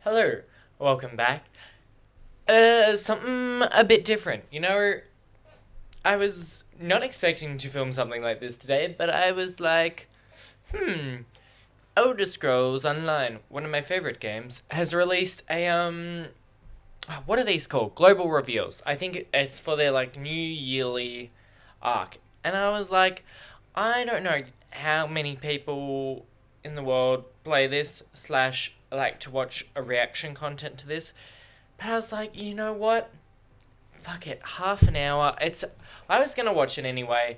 Hello, welcome back. Something a bit different. I was not expecting to film something like this today, but I was like, Elder Scrolls Online, one of my favorite games, has released what are these called? Global reveals. I think it's for their like new yearly arc. And I was like, I don't know how many people in the world play this slash like to watch a reaction content to this. But I was like, you know what? Fuck it, half an hour. I was gonna watch it anyway.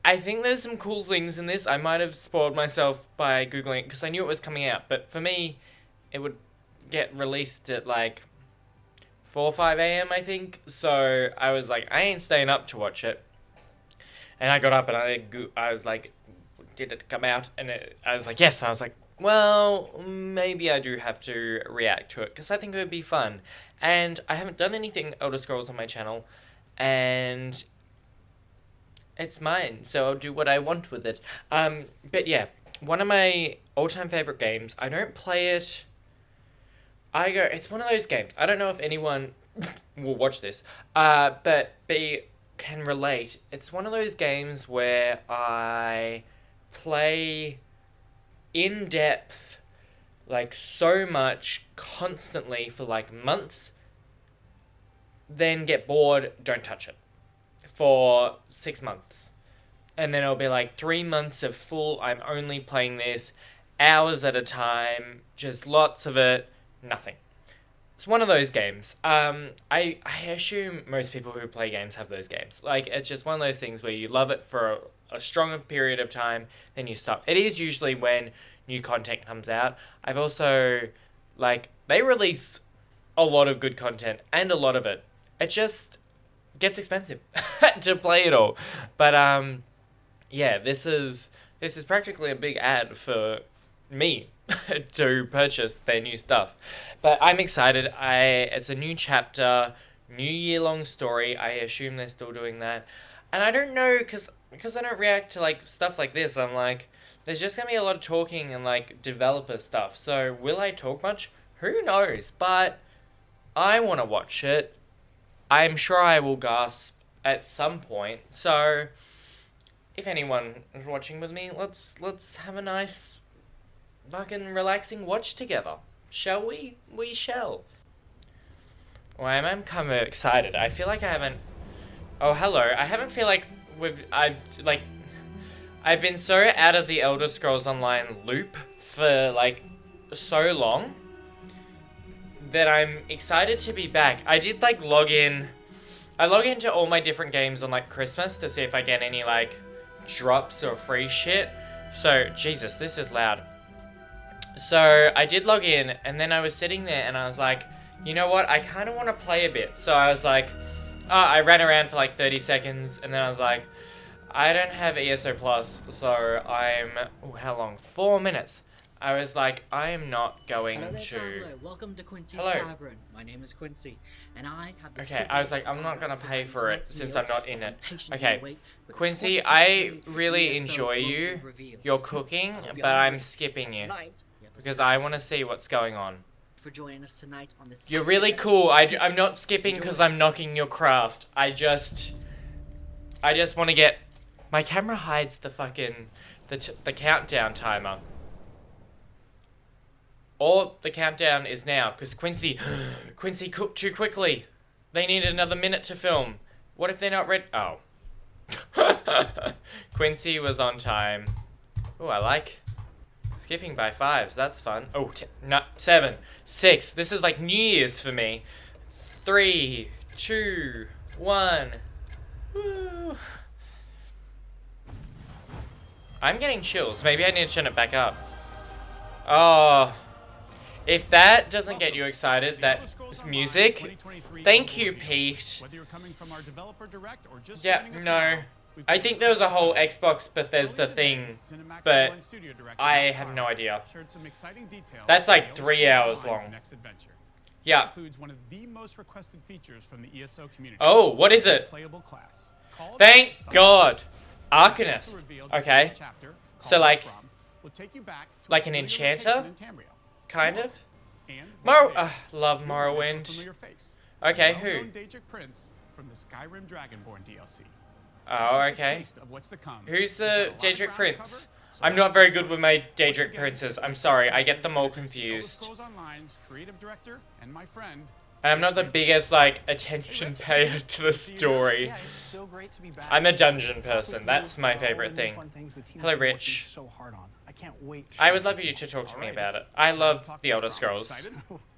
I think there's some cool things in this. I might have spoiled myself by googling it because I knew it was coming out. But for me, it would get released at like 4 or 5 a.m. I think. So I was like, I ain't staying up to watch it. And I got up and I was like, did it come out? And I was like, yes. I was like, well, maybe I do have to react to it because I think it would be fun. And I haven't done anything Elder Scrolls on my channel, and it's mine, so I'll do what I want with it. But yeah, one of my all-time favorite games. I don't play it. It's one of those games. I don't know if anyone will watch this, but B can relate. It's one of those games where I play in depth, like so much, constantly for like months, then get bored, don't touch it for 6 months. And then it'll be like 3 months of full, I'm only playing this, hours at a time, just lots of it, nothing. It's one of those games. I assume most people who play games have those games. Like, it's just one of those things where you love it for a stronger period of time, then you stop. It is usually when new content comes out. I've also, like, they release a lot of good content, and a lot of it just gets expensive to play it all. But, yeah, this is practically a big ad for me to purchase their new stuff. But I'm excited. It's a new chapter, new year-long story. I assume they're still doing that. And I don't know, because I don't react to like stuff like this, I'm like, there's just going to be a lot of talking and like developer stuff. So will I talk much? Who knows? But I want to watch it. I'm sure I will gasp at some point. So if anyone is watching with me, let's have a nice fucking relaxing watch together. Shall we? We shall. Well, I'm kind of excited. I feel like I haven't... Oh, hello. I haven't feel like I've been so out of the Elder Scrolls Online loop for, like, so long that I'm excited to be back. I did, like, log in... I log into all my different games on, like, Christmas to see if I get any, like, drops or free shit. So, Jesus, this is loud. So, I did log in, and then I was sitting there, and I was like, you know what? I kind of want to play a bit. So, I was like... I ran around for like 30 seconds, and then I was like, I don't have ESO Plus, so I'm... Ooh, how long? 4 minutes. I was like, I am not going Hello there, to... traveler. Welcome to Quincy's Hello. Tavern. My name is Quincy, and I have the Okay, I was like, I'm not privilege gonna of pay for it tonight's since meal I'm not in and it. patiently Okay, wait for the Quincy, I 2023 really ESO enjoy you, global reveal. your cooking, I hope but you're I'm hungry, skipping because you. tonight we have a Because I special want to see what's going on. for joining us tonight on this. You're really cool. I'm not skipping because I'm knocking your craft. I just want to get... My camera hides the fucking... the countdown timer. Or the countdown is now, because Quincy cooked too quickly. They need another minute to film. What if they're not ready? Oh. Quincy was on time. Oh, I like skipping by 5s. That's fun. Oh, 7, 6. This is like New Year's for me. 3, 2, 1. Woo. I'm getting chills. Maybe I need to turn it back up. Oh. If that doesn't get you excited, that music, thank you, Pete. Yeah, no. I think there was a whole Xbox Bethesda thing, but I have no idea. That's like 3 hours long. Yeah. Oh, what is it? Thank God. Arcanist. Okay. So like an enchanter? Kind of? Love Morrowind. Okay, who? From the Skyrim Dragonborn DLC. Oh, okay. Who's the Daedric Prince? I'm not very good with my Daedric Princes. I'm sorry, I get them all confused. And I'm not the biggest, like, attention payer to the story. I'm a dungeon person. That's my favorite thing. Hello, Rich. I would love you to talk to me about it. I love the Elder Scrolls.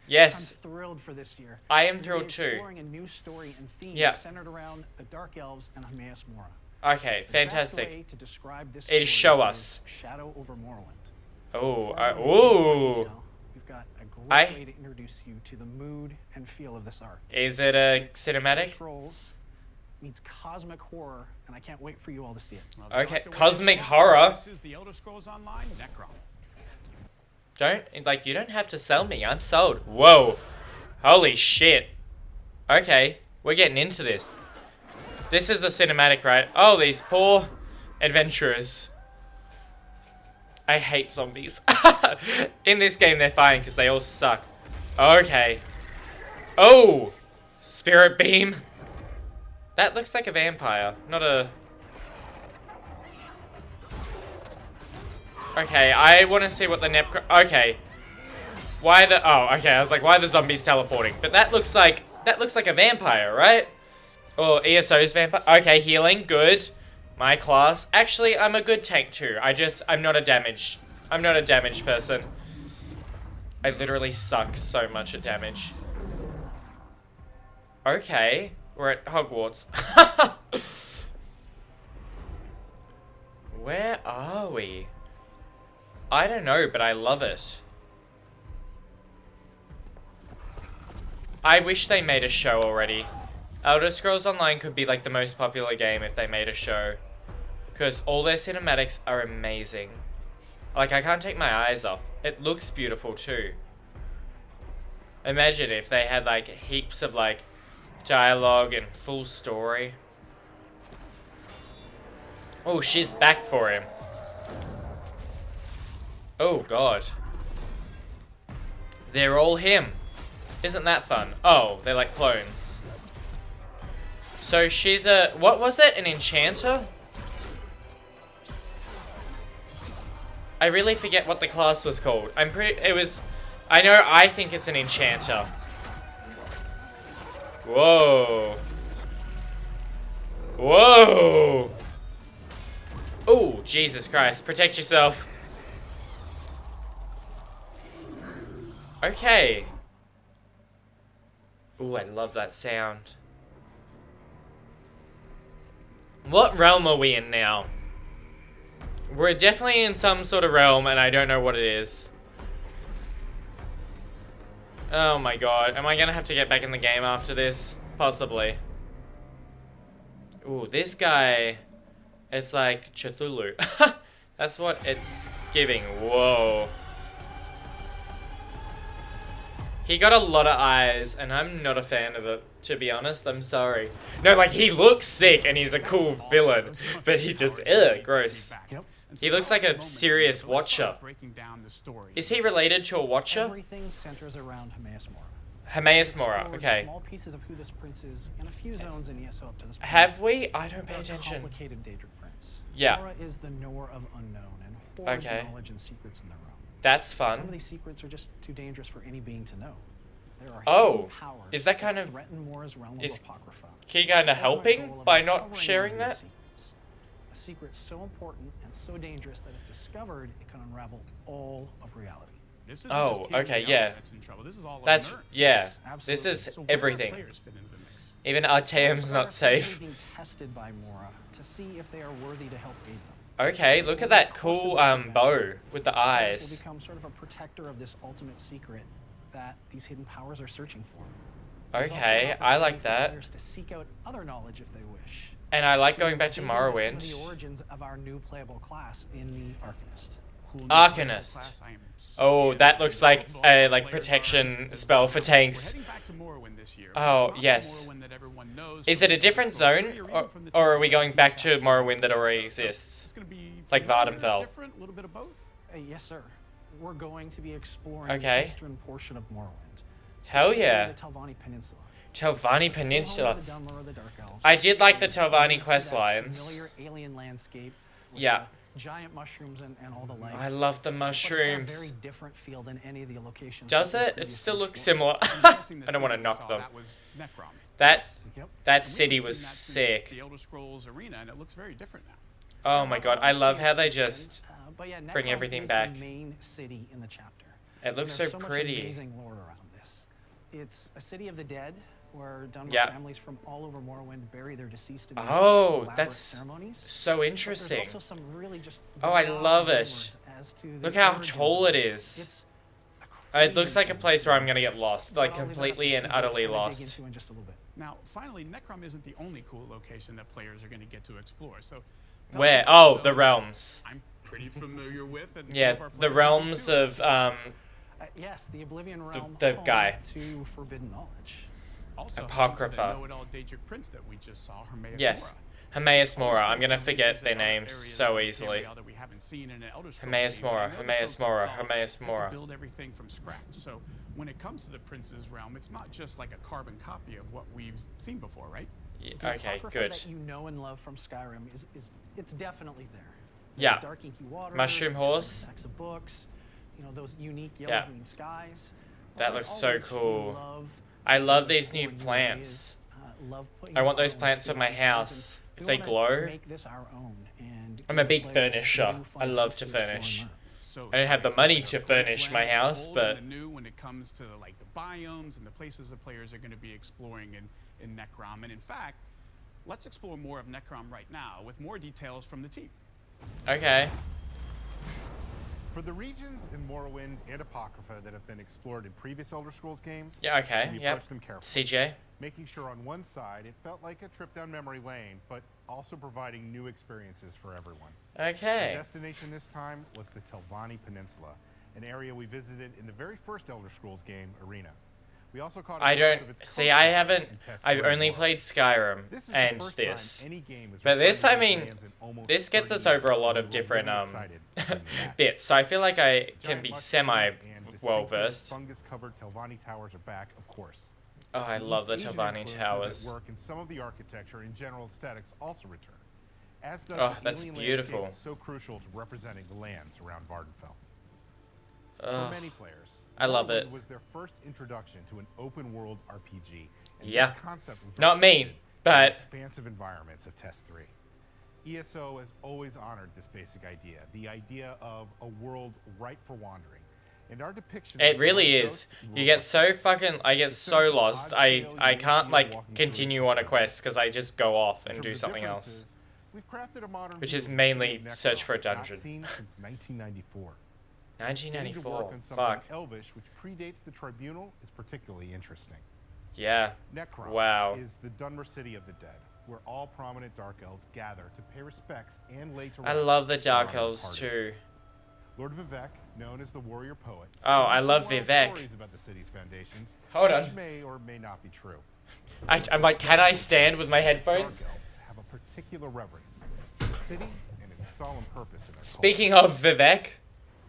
Yes. I'm thrilled for this year. I am thrilled too. Exploring a new story and theme centered around the Dark Elves and Hermaeus Mora. Okay, fantastic. The best way to describe this It is show us. Shadow over Morrowind. Oh, ooh. We've got a great way to introduce you to the mood and feel of this arc. Is it a cinematic? Scrolls meets cosmic horror, and I can't wait for you all to see it. Okay, cosmic horror. This is the Elder Scrolls Online Necrom. You don't have to sell me. I'm sold. Whoa. Holy shit. Okay, we're getting into this. This is the cinematic, right? Oh, these poor adventurers. I hate zombies. In this game, they're fine because they all suck. Okay. Oh! Spirit beam. That looks like a vampire, not a... Okay, I want to see what the okay. Why the... Oh, okay, I was like, why are the zombies teleporting? But that looks like a vampire, right? Or ESO's vampire. Okay, healing, good. My class. Actually, I'm a good tank too. I'm not a damage person. I literally suck so much at damage. Okay, we're at Hogwarts. Where are we? I don't know, but I love it. I wish they made a show already. Elder Scrolls Online could be like the most popular game if they made a show. Because all their cinematics are amazing. Like, I can't take my eyes off. It looks beautiful too. Imagine if they had like heaps of like dialogue and full story. Oh, she's back for him. Oh god. They're all him. Isn't that fun? Oh, they're like clones. So she's a... What was it? An enchanter? I really forget what the class was called. I think it's an enchanter. Whoa. Whoa. Oh, Jesus Christ. Protect yourself. Okay. Ooh, I love that sound. What realm are we in now? We're definitely in some sort of realm, and I don't know what it is. Oh my god. Am I gonna have to get back in the game after this? Possibly. Ooh, this guy... It's like Cthulhu. That's what it's giving. Whoa. He got a lot of eyes, and I'm not a fan of it, to be honest. I'm sorry. No, like, he looks sick, and he's a cool villain. But he just, gross. He looks like a serious Watcher. Is he related to a Watcher? Everything centers around Hermaeus Mora. Hermaeus Mora, okay. Small pieces of who this prince is, and a few zones in ESO up to this point. Have we? I don't pay attention. Complicated Daedric prince. Yeah. Mora is the knower of unknown, and hoards knowledge and secrets in their realm. That's fun. Some of these secrets are just too dangerous for any being to know. There are oh, powers is that kind of... threaten Mora's realm of Apocrypha. He kind of helping by not sharing that? A secret so important and so dangerous that if discovered, it can unravel all of reality. Oh, okay, yeah. That's, yeah. This is everything. Even Artaeum's not safe. Being tested by Mora to see if they are worthy to help aid them. Okay, look at that cool bow with the eyes. Will become sort of a protector of this ultimate secret that these hidden powers are searching for. Okay, I like that. To seek out other knowledge if they wish. And I like going back to Morrowind. The origins of our new playable class in the Arcanist. Arcanist. Oh, that looks like a protection spell for tanks. Oh, yes. Is it a different zone, or are we going back to Morrowind that already exists? Like Vardenfell. Yes, sir. we're going to be exploring Okay. the eastern portion of Morrowind. Hell specifically yeah. The Telvanni Peninsula. Telvanni Still home Peninsula. to the Dunmer of the Dark Elves. I did like the So you're Telvanni gonna see quest that lines. Familiar alien landscape with Yeah. the giant mushrooms and all the like. I love the But it's got a mushrooms. very different feel than any of the locations. Does that we've it? It previously still looks explored. similar. I'm guessing the I don't want to city we knock saw, them. That was Necrom. That Yep. that And we city haven't was seen that since sick. The Elder Scrolls Arena, and it looks very different now. Oh my god, I love how they just But yeah, bring Necrom everything is back. The main city in the chapter. It looks There's so much pretty. amazing lore around this. It's a city of the dead where Dunmer Yeah. families from all over Morrowind bury their deceased in these Oh, elaborate that's ceremonies. so But there's interesting. also some really just Oh, I wild love it. rumors as to the Look how origins tall of it is. It's It looks like a place where I'm gonna get lost, like But I'll leave that up completely to and CJ to utterly kinda dig lost. into in just a little bit. Now, finally, Necrom isn't the only cool location that players are going to get to explore. So, tell us Where? about Oh, some the realms. I'm pretty familiar with, and some Yeah, of our the players realms will be too. of Yes, the Oblivion Realm. the home guy. to forbidden knowledge. Also, Apocrypha. know-it-all Daedric prince that we just saw, Hermaeus yes, Mora. Hermaeus Mora. Always I'm great gonna to forget revisit their our names areas so of the easily. Tamriel that we haven't seen in an Elder Scrolls Hermaeus game. Mora, I know the Hermaeus folks Mora, themselves Hermaeus had to Mora. build everything from scratch. So when it comes to the Prince's Realm, it's not just like a carbon copy of what we've seen before, right? Yeah, The okay, Apocrypha good. that you know and love from Skyrim is it's definitely there. Yeah. Dark inky waters, Mushroom the horse. stacks of books, those unique Yeah. yellow green skies. That Like looks so always, we cool. love I love exploring these new areas, plants. love putting I want our those own plants for spin my on things, house. and If we they wanna glow. make this our own and I'm a give big players furnisher. new fun I love ways to explore and furnish. learn. So I don't have the exciting. money It's to a great furnish blend my of the house, old but- and the new when it comes to like the biomes and the places the players are going to be exploring in Necrom. And in fact, let's explore more of Necrom right now with more details from the team. Okay. For the regions in Morrowind and Apocrypha that have been explored in previous Elder Scrolls games, Yeah, okay. we Yep. approached them carefully, CJ. making sure on one side it felt like a trip down memory lane, but also providing new experiences for everyone. The Okay. destination this time was the Telvanni Peninsula, an area we visited in the very first Elder Scrolls game, Arena. We also caught a I glimpse don't of its see. I coastline haven't. and tested I've it only more. played Skyrim This is the and first this. time any game has But this, I returned to these mean, lands in almost this gets 30 us over a years, lot and of we're different really excited to bring it back. bits. So I feel like I can Giant be mushrooms semi and distinctive well versed. Fungus-covered Telvanni towers are back, of course. Oh, I love the East Asian Telvanni influences towers. At work and some of the architecture and general aesthetics also return. As does Oh, the that's alien beautiful. landscape so crucial to representing the lands around Vardenfell. For Ugh. many players, I love Morrowind it. was their first introduction to an open-world RPG. And Yeah. this concept was Not me, replicated in but- the expansive environments of Test 3. ESO has always honored this basic idea, the idea of a world ripe for wandering. And our depiction It of really Wild is. Ghost You will get reflect so this. fucking. I get so lost. I can't like continue on a quest because I just go off and In do terms of something else. differences, we've crafted a modern Which view is of the mainly city of search for a Necrom, not dungeon. seen since 1994. Getting to 1994. work on something Fuck. Elvish, which predates the Tribunal, is particularly interesting. Yeah. Necrom Wow. is the Dunmer City of the Dead, where all prominent Dark Elves gather to pay respects and lay to I rest love the their Dark long Elves departed. too. Lord Vivek, known as the warrior poet, Oh, I spins love some wild Vivek. stories about the city's foundations, Hold which on. may or may not be true. I'm like, can I stand with my Dark headphones? Elves have a particular reverence for the city and its solemn purpose in their Speaking of Vivek,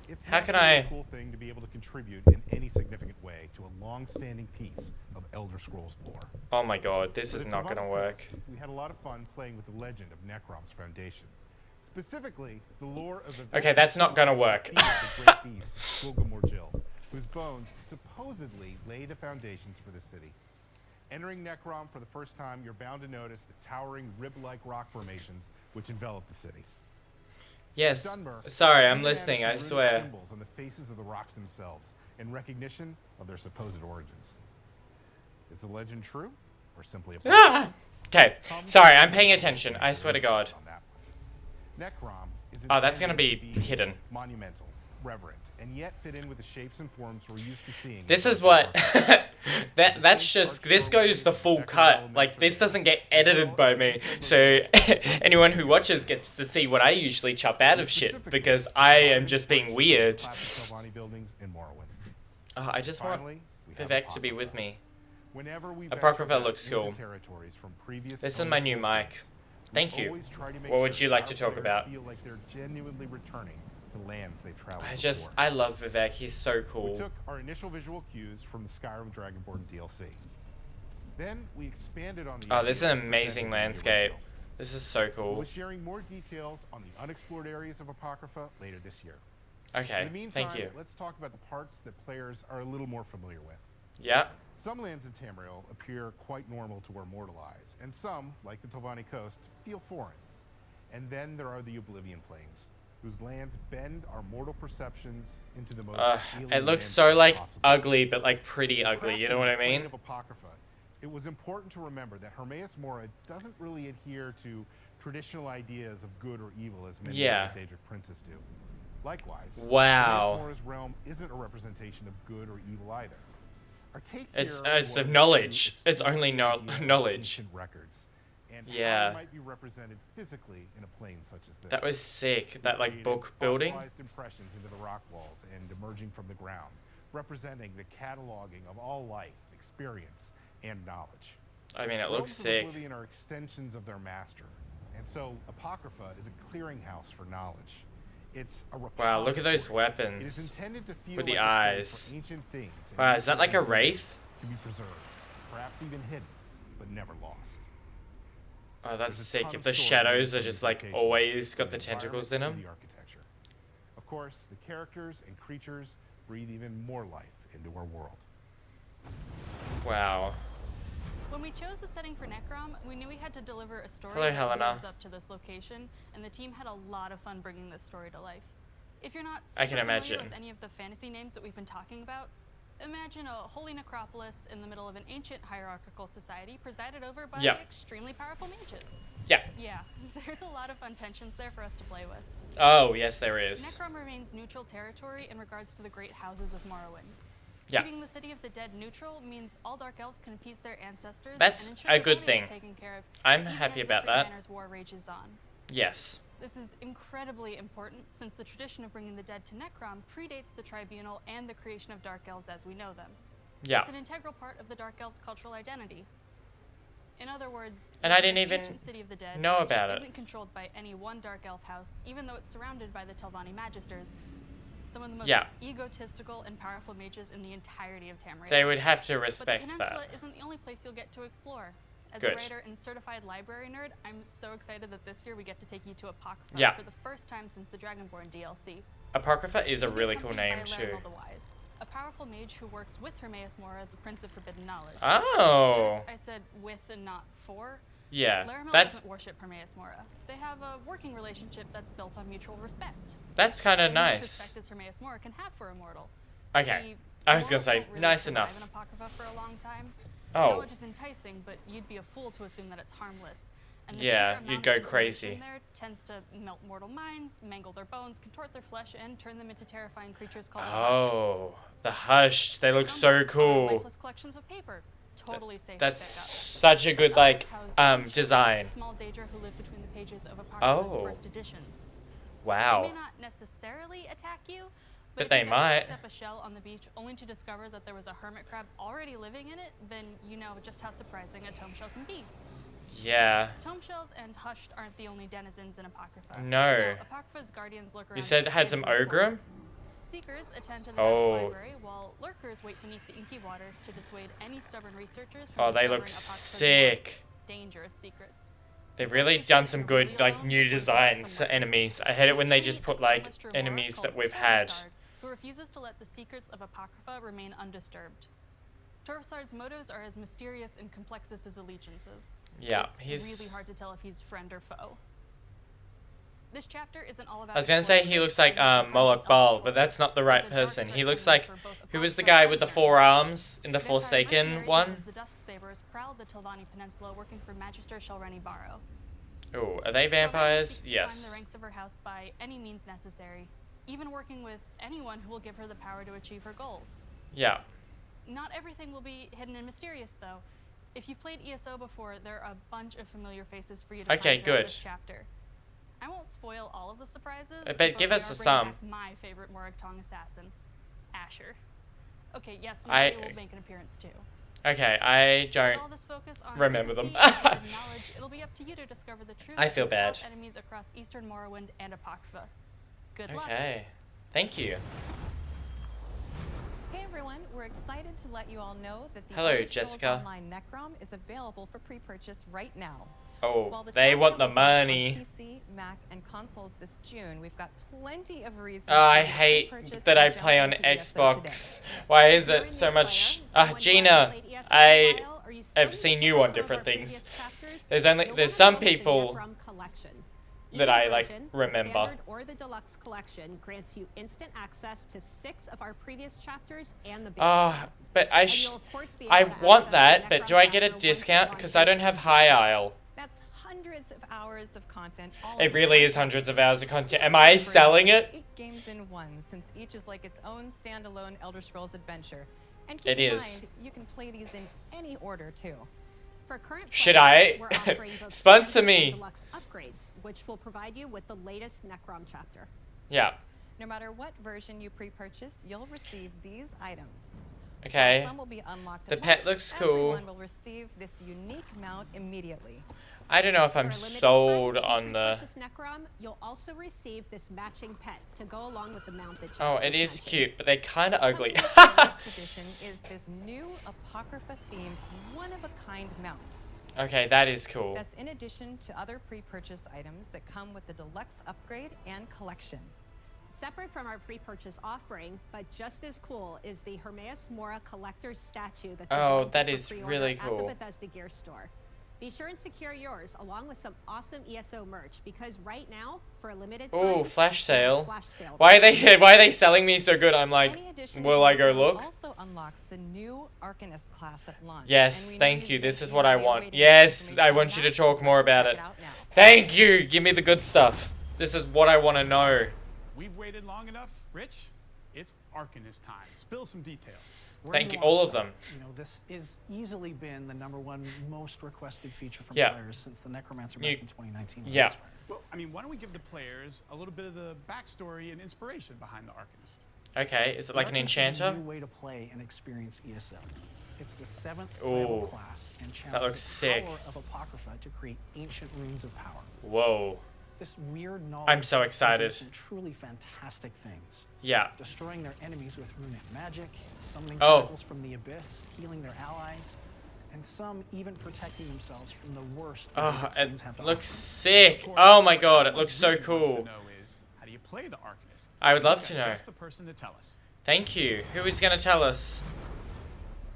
It's how not can really I- a cool thing to be able to contribute in any significant way to a long-standing piece of Elder Scrolls lore. oh my god, this For is the not Telvanni gonna work. quest, We had a lot of fun playing with the legend of Necrom's foundation. Specifically, the lore of the Okay, that's not gonna work. the great beast, Gulgamorgil, whose bones supposedly lay the foundations for the city. Entering Necrom for the first time, you're bound to notice the towering rib-like rock formations which envelop the city. Yes. Dunmer Sorry, I'm even listening. I added some swear. runic symbols on the faces of the rocks themselves in recognition of their supposed origins. Is the legend true, or simply a Ah! Okay. Sorry, I'm paying attention. I swear to God. on that one. Necrom is Oh, that's gonna intended be to hidden. monumental, reverent, and yet fit in with the shapes and forms we're used to seeing. This in is Dark what. Elf. That's just. This goes the full cut. Like, this doesn't get edited by me. So, anyone who watches gets to see what I usually chop out of shit because I am just being weird. Classic Telvanni buildings in Morrowind. Oh, I just want Finally, we have Vivek to be Apocrypha. with me. Whenever we Apocrypha venture looks into cool. territories from previous This is Elder my new Scrolls mic. games, we Thank you. always try to make What would sure you like our to talk players about? Feel like they're genuinely returning to lands they've traveled before. I love Vivek. He's so We cool. took our initial visual cues from the Skyrim Dragonborn DLC. Then we expanded on the Oh, this is an ideas amazing presented in the landscape. original. This is so We'll cool. be sharing more details on the unexplored areas of Apocrypha later this year. Okay, In the meantime, thank you. let's talk about the parts that players are a little more familiar with. Yeah. Some lands in Tamriel appear quite normal to our mortal eyes, and some, like the Telvanni coast, feel foreign. And then there are the Oblivion Plains, whose lands bend our mortal perceptions into the most alien It looks so landscape like possible. ugly, but like pretty ugly. You know what I Plain mean? of Apocrypha, it was important to remember that Hermaeus Mora doesn't really adhere to traditional ideas of good or evil as many Yeah. of the Daedric princes do. Likewise, Wow. Hermaeus Mora's realm isn't a representation of good or evil either. Our take It's here of was knowledge. to It's only explore the idea of knowledge. ancient records and how Yeah. they might be represented physically in a plane such as this. That was sick. That like Created book building. fossilized impressions into the rock walls and emerging from the ground, representing the cataloging of all life, experience, and knowledge. I mean, it Realms looks of sick. Oblivion are extensions of their master, and so Apocrypha is a clearinghouse for knowledge. It's a Wow, look at those repository. It is weapons. intended to feel with the like a place eyes. where ancient things and Wow, is that like a ancient ideas wraith? can be preserved, perhaps even hidden, but never lost. Oh, that's There's a sick. ton If of the story shadows in are these just like locations, always got from the tentacles in environment them. to the architecture. Of course, the characters and creatures breathe even more life into our world. Wow. When we chose the setting for Necrom, we knew we had to deliver a story Hello, that Helena. lives up to this location, and the team had a lot of fun bringing this story to life. If you're not I super can familiar imagine. with any of the fantasy names that we've been talking about, imagine a holy necropolis in the middle of an ancient hierarchical society presided over by Yeah. extremely powerful mages. Yeah. Yeah, there's a lot of fun tensions there for us to play with. Oh, yes, there is. Necrom remains neutral territory in regards to the great houses of Morrowind. Yeah. Keeping the city of the dead neutral means all dark elves can appease their ancestors That's and ensure a their good bodies thing. are taken care of, I'm even happy as about the Three that. Banners War rages on. Yes. This is incredibly important since the tradition of bringing the dead to Necrom predates the Tribunal and the creation of dark elves as we know them. Yeah. It's an integral part of the dark elves' cultural identity. In other words, And this I is didn't an even ancient city of the dead know which about it. isn't controlled by any one dark elf house, even though it's surrounded by the Telvanni Magisters, some of the most Yeah. egotistical and powerful mages in the entirety of Tamriel. They would have to But the respect peninsula that. isn't the only place you'll get to explore. As Good. a writer and certified library nerd, I'm so excited that this year we get to take you to Apocrypha Yeah. for the first time since the Dragonborn DLC. Apocrypha is a You'll be really cool accompanied name by too. Larimel the Wise, a powerful mage who works with Hermaeus Mora, the Prince of Forbidden Knowledge. Oh. Notice I said with and not for. Yeah. Larimel That's doesn't worship Hermaeus Mora. They have a working relationship that's built on mutual respect. kind of As much nice. respect as Hermaeus Mora can have for a mortal. Okay. See, I was gonna mortals say, don't really nice survive enough. in Apocrypha for a long time. Oh. Knowledge is enticing, but you'd be a fool to assume that it's harmless. And the Yeah, sheer you'd amount go of information crazy. There tends to melt mortal minds, mangle their bones, contort their flesh, and turn them into terrifying creatures called the Hush. Oh, the Hush. They look Some so books are cool. lifeless collections of paper, totally safe. That's to pick up. such a good like Others house Tomb design. Shells, small Daedra who live between the pages of Apocrypha's Oh. first editions. They Wow. may not necessarily attack you, But if they you've ever might. picked up a shell on the beach only to discover that there was a hermit crab already living in it, then you know just how surprising a tome shell can be. Yeah. Tome shells and hushed aren't the only denizens in Apocrypha. No. Now, Apocrypha's guardians lurk around. You said it had some Ogrim? Seekers attend to the Oh. next library, while lurkers wait beneath the inky waters to dissuade any stubborn researchers from Oh, they discovering look Apocrypha's sick. more dangerous secrets. They've These really guys done wish some they were good really like alone new before they go designs to somewhere. enemies. I hate it when they You just meet put a like talented Trevor enemies that called we've had. Torvsard, who refuses to let the secrets of Apocrypha remain undisturbed. Torvsard's motives are as mysterious and complex as his allegiances. Yeah, It's he's. really hard to tell if he's friend or foe. This chapter isn't all about I was gonna say he looks like Moloch Bal, but that's not the right person. He looks like who was the guy with the four arms in the Forsaken one? The Dusk Sabers prowl the Telvanni Peninsula working for Magister Shalreni Barrow. Oh, are they Shalreni vampires? seeks to climb the Yes. ranks of her house by any means necessary, even working with anyone who will give her the power to achieve her goals. Yeah. Not everything will be hidden and mysterious, though. If you've played ESO before, there are a bunch of familiar faces for you to Okay, find throughout good. this chapter. I won't spoil all of the surprises, But but give we us are bringing some. back my favorite Morag Tong assassin, Asher. Okay, yes, I- Maria will make an appearance too. Okay, I With all don't. this focus on remember them. secrecy and forbidden knowledge, it'll be up to you to discover the truth I feel and stealth bad. enemies across Eastern Morrowind and Apocrypha. Good luck. Okay. Thank you. Hey everyone, we're excited to let you all know that the Hello, Elder Scrolls Jessica. Online Necrom is available for pre-purchase right now. Oh, While the they chapter want the will launch on money. PC, Mac, and consoles this June, we've got plenty of reasons. Oh, I for you to hate pre-purchase that and I jump play on into the ESO today. Xbox. Why is If you're it a so new much? player, someone who Gina, hasn't played ESO in a I while, or you still have need seen to you pick on up some of different our things. previous chapters, There's you'll some wanna go with the people Necrom Collection. that Either I like version, remember. The standard or the deluxe collection grants you instant access to 6 of our previous chapters and the base game. But And you'll of course be able I to want access that, the but Necrom do I get a chapter once you discount? launch Because I don't this have game. High Isle. That's hundreds of hours of content. All It in really one is game. hundreds of hours of content. Am For I selling it? 8 games in one, since each is like its own standalone Elder Scrolls adventure. And It keep in is. mind, you can play these in any order too. For current Should players, I? we're offering both Sponsor standard me. and deluxe upgrades, which will provide you with the latest Necrom chapter. Yeah. No matter what version you pre-purchase, you'll receive these items. Okay. While some will be unlocked The at pet launch, looks cool. Everyone will receive this unique mount immediately. I don't know if For a I'm limited sold time, if you on the... pre-purchase Necrom, you'll also receive this matching pet to go along with the mount that Oh, Jess it just is mentioned. cute, but they're kind of ugly. Coming with the next edition is this new Apocrypha-themed, one-of-a-kind mount. Okay, that is cool. That's in addition to other pre-purchase items that come with the deluxe upgrade and collection. Separate from our pre-purchase offering, but just as cool, is the Hermaeus Mora collector's statue that's Oh, available that for is pre-order really at cool. the Bethesda Gear Store. Be sure and secure yours along with some awesome ESO merch because right now, for a limited time, Ooh, flash we have a sale. flash sale. Why are they selling me so good? I'm like, Any addition will to I go Necrom look? Also unlocks the new Arcanist class at launch. Yes, And we know thank you've you. been This is what I eagerly want. awaiting Yes, information I on want you to that, talk so more let's about check it. out now. Thank you. Give me the good stuff. This is what I want to know. We've waited long enough, Rich. It's Arcanist time. Spill some details. Where Thank do you, want to all of start? them. You know, this is easily been the #1 most requested feature from Yeah. players since the Necromancer You- back in 2019. Yeah. Well, I mean, why don't we give the players a little bit of the backstory and inspiration behind the Arcanist? Okay, is it like an The Arcanist is a enchanter? new way to play and experience ESO. It's the 7th Ooh, playable class and challenges looks the sick. power of Apocrypha to create ancient runes of power. Whoa. This weird knowledge I'm so can do excited. some truly fantastic things. Yeah. Destroying their enemies with runic magic, summoning Oh. tentacles from the abyss, healing their allies, and some even protecting themselves from the worst Oh, that it things have to looks offer. sick. Of course, Oh my what god, it everyone looks so really wants to cool. know is, how do you play the Arcanist? I would love We've to got know. Just the person to tell us. Thank you. Who is going to tell us?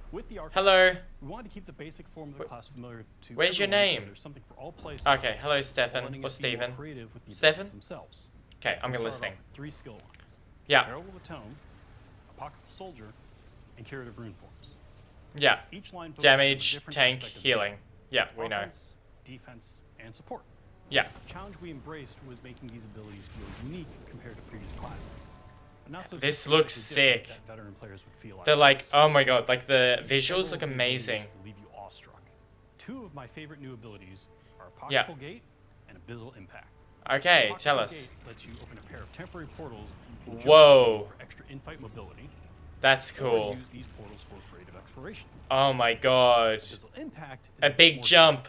With the Arcanist, Hello. we wanted to keep the basic form of the class familiar to Where's your everyone, so name? there's something for all play Okay, styles, hello, while Stefan, letting or us be more Steven. creative with the Stefan? abilities themselves. Okay, I'm We'll going to start listening. off with 3 skill lines: Yeah. Herald of the Tome, Apocryphal Soldier, and Curative Rune Forms. Yeah. Each line focuses on a Damage, different tank, aspect of the healing. game: Yeah, we know. offense, defense, and support. Yeah. The challenge we embraced was making these abilities feel unique compared to previous classes. But not so This systematically looks different sick. that veteran players would feel They're out of like, place. oh my god, like the Each visuals several look of the amazing. abilities will leave you awestruck. 2 of my favorite new abilities are Yeah. Apocryphal Gate and Abyssal Impact. Okay, tell Apocryphal us. Gate lets you open a pair of temporary portals that you can jump Whoa. into for extra in-fight mobility. That's Or cool. use these portals for creative exploration. Oh my god. Abyssal Impact is A bit big more jump.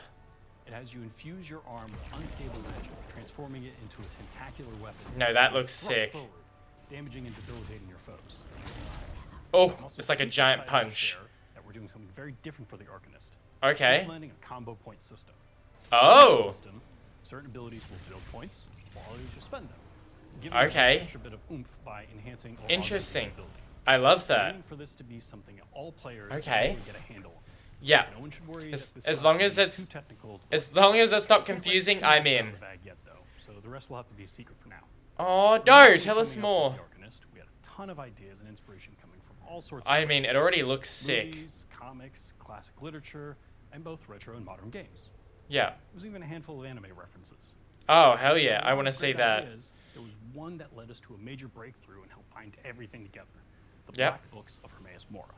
It has you infuse your arm with unstable magic, transforming it into a tentacular weapon. No, that You looks thrust sick. Forward, damaging and debilitating your foes. Oh, I'm also it's like a super giant excited to punch. share that we're doing something very different for the Arcanist. Okay. Implementing a combo point system. Oh. In this system, certain abilities will build points, while others will spend them, giving them Okay. an extra bit of oomph by enhancing or Interesting. augmenting ability. I love We're that. aiming for this to be something that all players Okay. can easily get a handle on. Yeah. No one should worry As- that this as class long will as be it's- too technical to As play. long as it's not Can't let confusing, too I'm much out of in. the bag yet, though, so the rest will have to be a secret for now. Oh, For no, recently tell us coming up more. with the Arcanist, we had a ton of ideas and inspiration coming from all sorts of I mean, it places. already looks sick. Movies, comics, classic literature, and both retro and modern games. Yeah. There was even a handful of anime references. Oh, hell yeah, With a I lot want to of see great that. ideas, there was one that led us to a major breakthrough and helped bind everything together. The Yep. Black Books of Hermaeus Mora.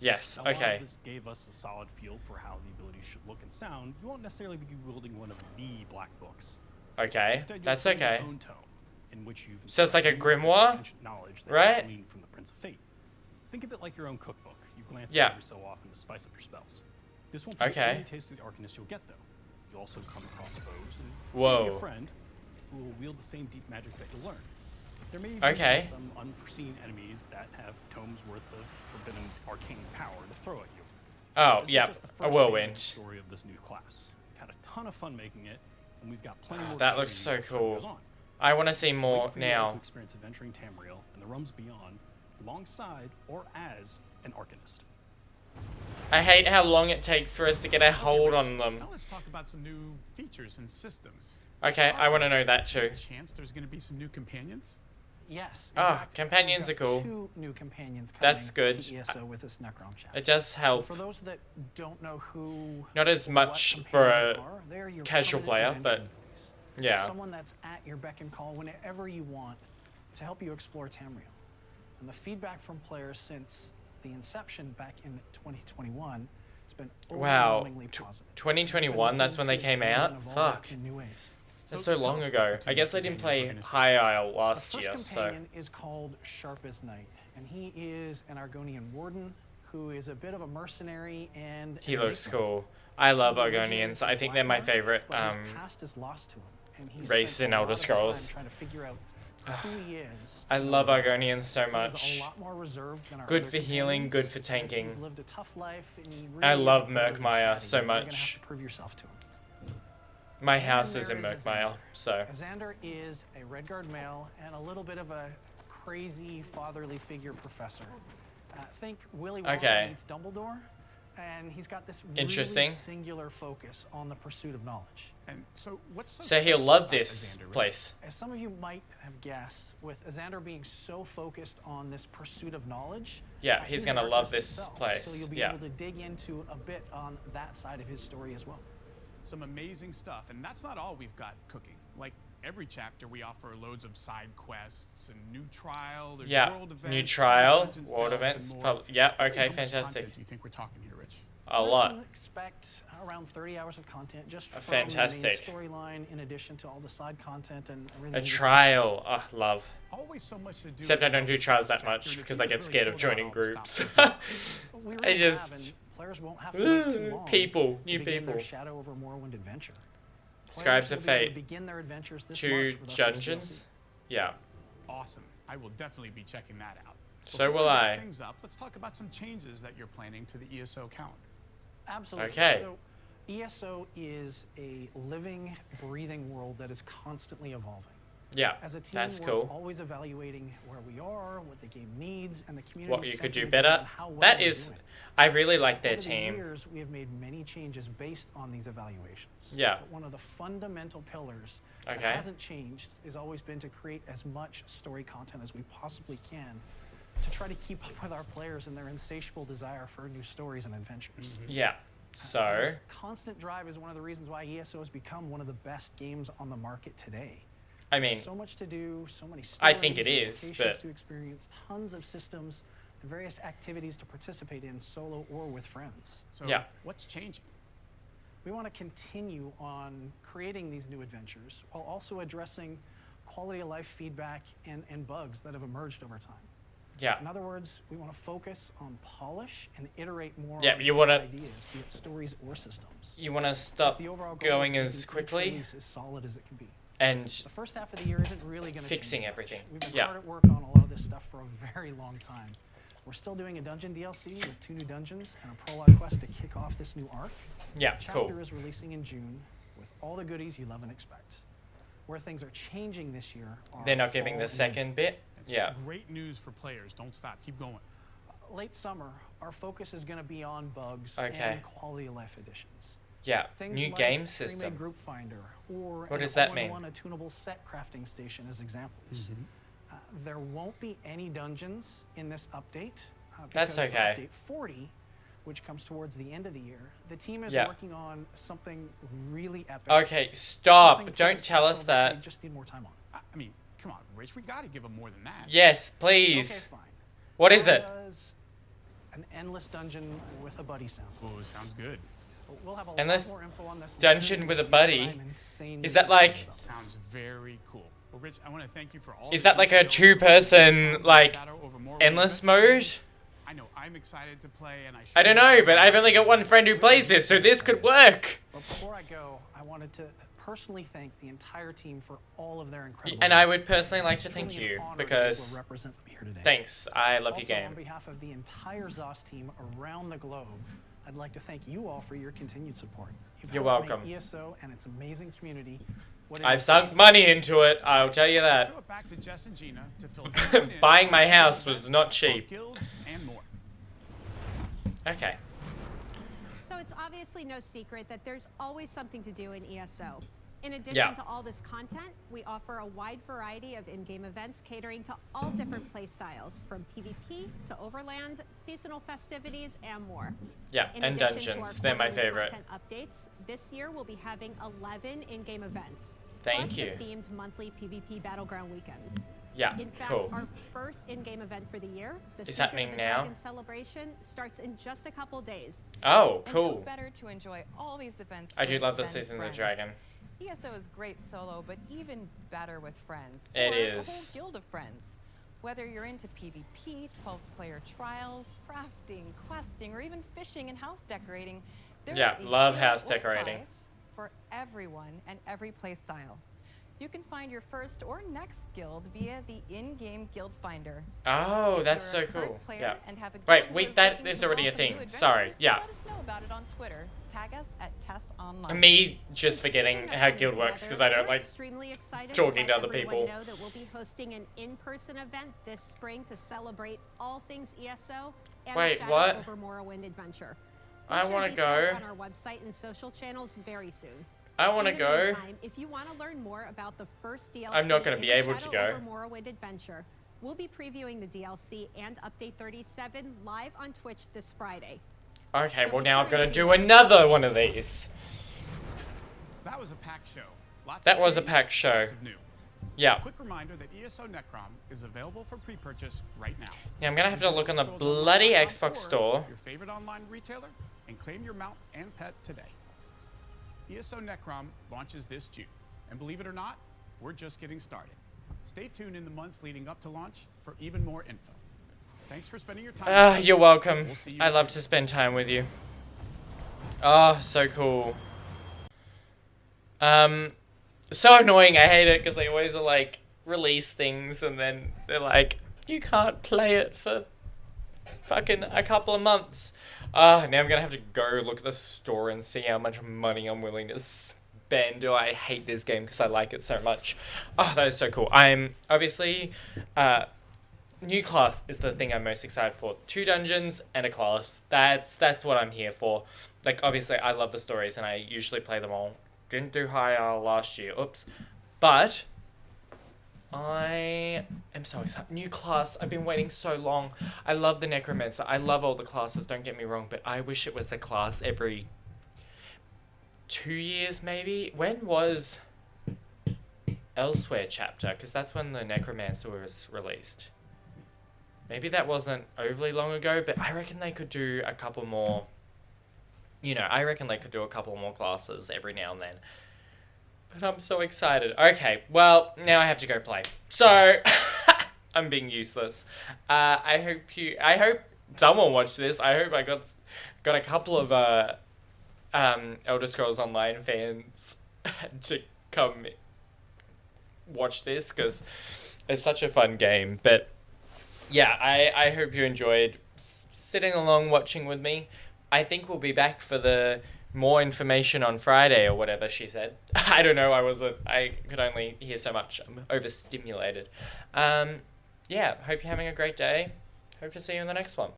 Yes, Now, while okay. this gave us a solid feel for how the abilities should look and sound, you won't necessarily be wielding one of the Black Books. Okay, Instead, you'll that's find okay. your own tome, in which you've So it's like a inserted grimoire, ancient knowledge that right? you gleaned from the Prince of Fate. Think of it like your own cookbook. You glance Yeah. at it every so often to spice up your spells. This won't be the Okay. only taste of the Arcanist you'll get, though. You'll also come across foes and Whoa. maybe a friend who will wield the same deep magics that you'll learn. There may even Okay. be some unforeseen enemies that have tomes worth of forbidden arcane power to throw at you. Oh, This is yeah, just the a first phase of the whirlwind. story of this new class. We've had a ton of fun making it, and we've got plenty more. That to looks show so you as time cool. goes on. I want to see more Wait for you all to now. experience adventuring Tamriel and the realms beyond, alongside or as an Arcanist. I hate how long it takes for us to get a hold on them. Now let's talk about some new features and systems. Okay, I want to know that too. Chance there's going to be some new companions? Yes. in Ah, fact, companions we've are got cool. 2 new companions coming That's good. to ESO with this Necrom chapter. It does help. For those that don't know who Not as or much what for companions a are, they're your casual player, permanent but adventure buddies. yeah. Someone that's at your beck and call whenever you want to help you explore Tamriel. And the feedback from players since the inception back in 2021 has been Wow, overwhelmingly positive. 2021, that's when they came out? Fuck. In new ways. That's so long ago. I guess I didn't play High Isle The last first year, so... companion is called Sharp as Night, and he is an Argonian warden who is a bit of a mercenary and He an looks enigma. cool. I love He originated Argonians. from I think they're my Blackmoor, favorite but his past is lost to him, and he race spent in a Elder lot of time Scrolls. trying to figure out who he is. I love Argonians so He's much. a lot more reserved than our Good other for healing, companions, good for as tanking. He's lived a tough life, and he I really is love a pillar of Murkmire society. so You're gonna much. have to prove yourself to him. My And house then is in there is Murkmire, Xander. so... Xander is a Redguard male and a little bit of a crazy fatherly figure professor. Think Willy Wonka Okay. meets Dumbledore, and he's got this Interesting. really singular focus on the pursuit of knowledge. And so what's So he'll special love about this Xander, Rich? place. As some of you might have guessed, with Xander being so focused on this pursuit of knowledge, Yeah, he's an gonna love artist this himself, place, So you'll be yeah. able to dig into a bit on that side of his story as well. Some amazing stuff, and that's not all we've got cooking. Like every chapter, we offer loads of side quests and new trial. There's Yeah, world events, new trial, dungeon world spells, events. and more. Yeah, Roughly okay, how much fantastic. content do you think we're talking here, Rich? A Players lot. can expect around 30 hours of content just from Fantastic. the main storyline, in addition to all the side content and everything. A you get. trial. Oh, love. Always so much to do. Except I with don't do each trials that chapter, much and the because team I is get really scared of pulled out joining all the groups. stops. We I really just- have, and players won't have to wait too long People, to new begin people. their Shadow over Morrowind adventure. Scribes Players of will be able to Fate. begin their adventures this 2 March with our first dungeons. Yeah. Awesome. I will definitely be checking that out. So Before will we wrap I. Things up. Let's talk about some changes that you're planning to the ESO calendar. Absolutely. Okay. So ESO is a living, breathing world that is constantly evolving. Yeah, As a team, that's we're cool. always evaluating where we are, what the game needs, and the community. What you could do sentiment better. on how well That we're is... doing. I really like their Over the team. years, we have made many changes based on these evaluations. Yeah. But one of the fundamental pillars Okay. that hasn't changed has always been to create as much story content as we possibly can to try to keep up with our players and their insatiable desire for new stories and adventures. Yeah. So... This constant drive is one of the reasons why ESO has become one of the best games on the market today. I mean... So much to do, so many I stories, think it and is, locations but- to experience, tons of systems, and various activities to participate in solo or with friends. So Yeah. what's changing? We want to continue on creating these new adventures while also addressing quality of life feedback and bugs that have emerged over time. Yeah. In other words, we want to focus on polish and iterate more Yeah, on you new wanna- ideas, be it stories or systems. You want to With stop the overall goal of going making as each quickly release as solid as it can be. and The first half of the year isn't really going to fixing everything. We've been Yeah. hard at work on a lot of this stuff for a very long time. We're still doing a dungeon DLC with 2 new dungeons and a prologue quest to kick off this new arc. Yeah, The cool. chapter is releasing in June with all the goodies you love and expect. Where things are changing this year are They're not giving fall the and second bit. It's Yeah. great news for players. Don't stop. Keep going. late summer, our focus is going to be on bugs Okay. and quality of life additions. Yeah. Things New like game pre-made system. group finder or What does that mean? all-in-one attunable set crafting station as examples. There won't be any dungeons in this update. That's because for okay. Update 40, which comes towards the end of the year, the team is Yeah. working on something really epic. Okay, stop. something Don't pretty tell us special They that. just need more time on. I mean, come on, Rich. We got to give them more than that. Yes, Okay, please. fine. What is it? Does an endless dungeon with a buddy sound. Oh, sounds good. We'll have a Endless lot more info on this dungeon later with a this year, but buddy? I'm insanely Is that excited like- about this. Sounds very cool. Well, Rich, I want to thank you for all. Is the that like a details. two-person, like, Shadow over Morrowind endless adventures. mode? I know. I'm excited to play, and I don't know, but I've only got one friend who plays this, so this could work. But before I go, I wanted to personally thank the entire team for all of their incredible And work. I would personally like to It's thank truly an you honor to be able because to represent them here today. thanks. I love Also, your game. on behalf of the entire ZOS team around the globe, I'd like to thank you all for your continued support. You've You're helped welcome. make ESO and its amazing community what it I've is sunk today. money into it, I'll tell you Throw that. it back to Jess and Gina to fill everyone in Buying my on house was events, not cheap. guilds, and more. Okay. So it's obviously no secret that there's always something to do in ESO. In addition Yeah. to all this content, we offer a wide variety of in-game events catering to all different play styles, from PvP to Overland, seasonal festivities, and more. Yeah, In and addition to our dungeons. They're my quarterly favorite. content updates, this year we'll be having 11 in-game events. Thank plus you. the themed monthly PvP Battleground weekends. Yeah, In fact, cool. our first in-game event for the year, the Is Season happening of the now? Dragon celebration, starts in just a couple days. Oh, And who cool. better to enjoy all these events I do with love the than Season of the friends? Dragon. ESO is great solo, but even better with friends. It or a is. whole guild of friends. Whether you're into PvP, 12-player trials, crafting, questing, or even fishing and house decorating, there's Yeah, a love guild house or decorating. 5 for everyone and every playstyle. You can find your first or next guild via the in-game guild finder. Oh, If that's you're so a current cool. player Yeah. and have a Wait, guild who wait, is that looking is to already a welcome new thing. Sorry, adventurers, yeah. Let us know about it on Twitter. Tag us at Tess Online. Me just And forgetting speaking of how coming guild works because together, I don't we're like. extremely excited talking let to other everyone people. know that we'll be hosting an in-person event this spring to celebrate all things ESO and Wait, the Shadow what? over Morrowind adventure. I We'll share wanna details go. on our website and social channels very soon. I want to In the go. meantime, if you want to learn more about the first DLC I'm not gonna in be the able to Shadow go. Over Morrowind adventure, we'll be previewing the DLC and Update 37 live on Twitch this Friday. Okay, So well be now sure I'm gonna to do tune in. another one of these. That was a packed show. Lots That of was a change, packed show. lots of new. Yeah. Quick reminder that ESO Necrom is available for pre-purchase right now. Yeah, I'm gonna have to Visit look on the ElderScrolls bloody Online Xbox or store. Your favorite online retailer, and claim your mount and pet today. ESO Necrom launches this June, and believe it or not, we're just getting started. Stay tuned in the months leading up to launch for even more info. Thanks for spending your time. with us. You're welcome. We'll see you I love in to spend time with you. Oh, so cool. So annoying. I hate it because they always are like release things and then they're like, you can't play it for fucking a couple of months. Now I'm gonna have to go look at the store and see how much money I'm willing to spend. Oh, I hate this game because I like it so much. Oh, that is so cool. I'm obviously, new class is the thing I'm most excited for. 2 dungeons and a class. That's what I'm here for. Like, obviously, I love the stories and I usually play them all. Didn't do higher last year. Oops. But I am so excited. New class. I've been waiting so long. I love the Necromancer. I love all the classes, don't get me wrong, but I wish it was a class every 2 years, maybe. When was Elsewhere chapter? Because that's when the Necromancer was released. Maybe that wasn't overly long ago, but I reckon they could do a couple more. I reckon they could do a couple more classes every now and then. But I'm so excited. Okay, well, now I have to go play. So, I'm being useless. I hope someone watched this. I hope I got a couple of Elder Scrolls Online fans to come watch this, because it's such a fun game. But yeah, I hope you enjoyed sitting along watching with me. I think we'll be back for the more information on Friday or whatever she said. I don't know. I could only hear so much. I'm overstimulated. Yeah, hope you're having a great day. Hope to see you in the next one.